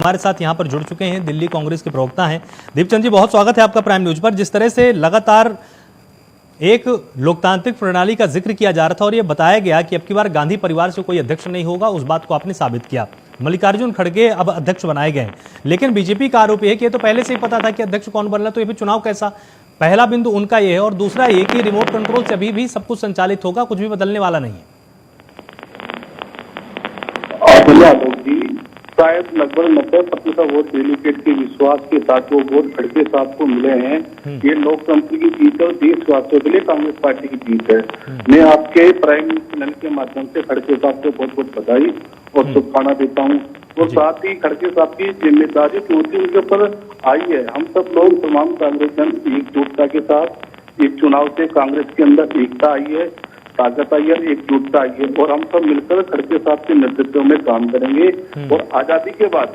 हमारे साथ यहाँ पर जुड़ चुके हैं दिल्ली कांग्रेस के प्रवक्ता हैं दीपचंद जी। बहुत स्वागत है आपका प्राइम न्यूज पर। जिस तरह से लगातार एक लोकतांत्रिक प्रणाली का जिक्र किया जा रहा था और यह बताया गया कि अब की बार गांधी परिवार से कोई अध्यक्ष नहीं होगा, उस बात को आपने साबित किया। मल्लिकार्जुन खड़गे अब अध्यक्ष बनाए गए, लेकिन बीजेपी का आरोप है कि ये तो पहले से ही पता था कि अध्यक्ष कौन बनना, तो ये फिर चुनाव कैसा। पहला बिंदु उनका ये है, और दूसरा ये कि रिमोट कंट्रोल से अभी भी सब कुछ संचालित होगा, कुछ भी बदलने वाला नहीं है। शायद लगभग 90% वोट डेलीगेट के विश्वास के साथ वो वोट खड़गे साहब को मिले हैं। ये लोकतंत्र की जीत है और देशवासियों के लिए कांग्रेस पार्टी की जीत है। मैं आपके प्राइम चैनल के माध्यम से खड़गे साहब को बहुत बहुत बधाई और शुभकामना देता हूँ। और साथ ही खड़गे साहब की जिम्मेदारी क्योंकि उनके ऊपर आई है। हम सब लोग तमाम कांग्रेस एकजुटता के साथ एक चुनाव से कांग्रेस के अंदर एकता आई है, ताकत आई है, एकजुटता आई है और हम सब मिलकर खड़गे साहब के नेतृत्व में काम करेंगे। और आजादी के बाद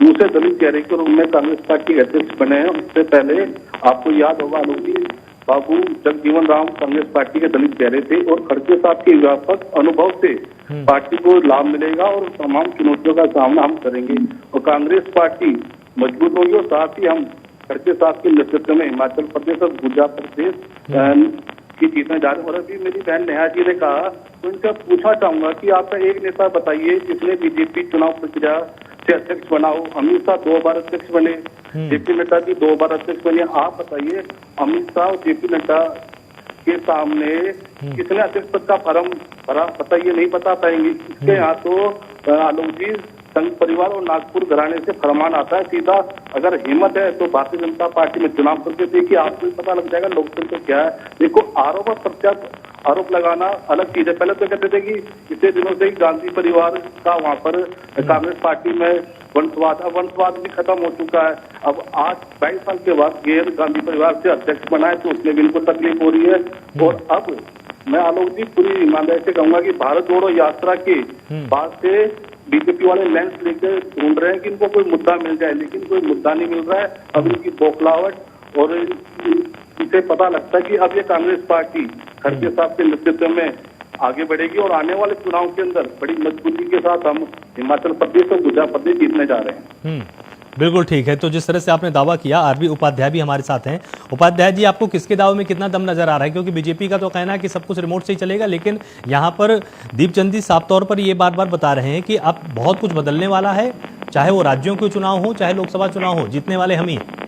दूसरे दलित चेहरे के रूप में कांग्रेस पार्टी के अध्यक्ष बने हैं। उससे पहले आपको याद होगा आलोक बाबू जगजीवन राम कांग्रेस पार्टी के दलित चेहरे थे और खड़गे साहब के व्यापक अनुभव से पार्टी को लाभ मिलेगा और तमाम चुनौतियों का सामना हम करेंगे और कांग्रेस पार्टी मजबूत होगी। और साथ ही हम खड़गे साहब के नेतृत्व में हिमाचल प्रदेश और गुजरात प्रदेश की जीतने जा रहे हैं। और अभी मेरी बहन नेहा जी ने कहा, तो इनसे पूछना चाहूंगा कि आपका एक नेता बताइए जिसने बीजेपी चुनाव प्रक्रिया से अध्यक्ष बना हो। अमित शाह 2 बार अध्यक्ष बने, जेपी नड्डा जी 2 बार अध्यक्ष बने। आप बताइए अमित शाह और जेपी नड्डा के सामने किसने अध्यक्ष पद का फॉर्म भरा, बताइए, नहीं बता पाएंगे। इसके यहाँ तो आलोक जी संघ परिवार और नागपुर घराने से फरमान आता है सीधा। अगर हिम्मत है तो भारतीय जनता पार्टी में चुनाव करके देखिए, आपको पता लग जाएगा लोकतंत्र क्या है। देखो, आरोप और प्रत्यारोप आरोप लगाना अलग चीज है। पहले तो कहते थे कि इतने दिनों से ही गांधी परिवार का वहां पर कांग्रेस पार्टी में वंशवाद, अब वंशवाद भी खत्म हो चुका है। अब आज 22 साल के बाद गैर गांधी परिवार से अध्यक्ष बनाए तो उसमें भी इनको तकलीफ हो रही है। और अब मैं आलोक जी पूरी ईमानदारी से कहूंगा कि भारत जोड़ो यात्रा के बाद से बीजेपी वाले लेंस लेकर ढूंढ रहे हैं कि इनको कोई मुद्दा मिल जाए, लेकिन कोई मुद्दा नहीं मिल रहा है। अब इनकी बौखलाहट और इसे पता लगता है कि अब ये कांग्रेस पार्टी खड़गे साहब के नेतृत्व में आगे बढ़ेगी और आने वाले चुनाव के अंदर बड़ी मजबूती के साथ हम हिमाचल प्रदेश और गुजरात प्रदेश जीतने जा रहे हैं। बिल्कुल ठीक है। तो जिस तरह से आपने दावा किया, आरबी उपाध्याय भी हमारे साथ हैं। उपाध्याय जी, आपको किसके दावे में कितना दम नजर आ रहा है? क्योंकि बीजेपी का तो कहना है कि सब कुछ रिमोट से ही चलेगा, लेकिन यहाँ पर दीपचंद जी साफ तौर पर ये बार बार बता रहे हैं कि अब बहुत कुछ बदलने वाला है, चाहे वो राज्यों के चुनाव हो चाहे लोकसभा चुनाव हो, जीतने वाले हम ही हैं।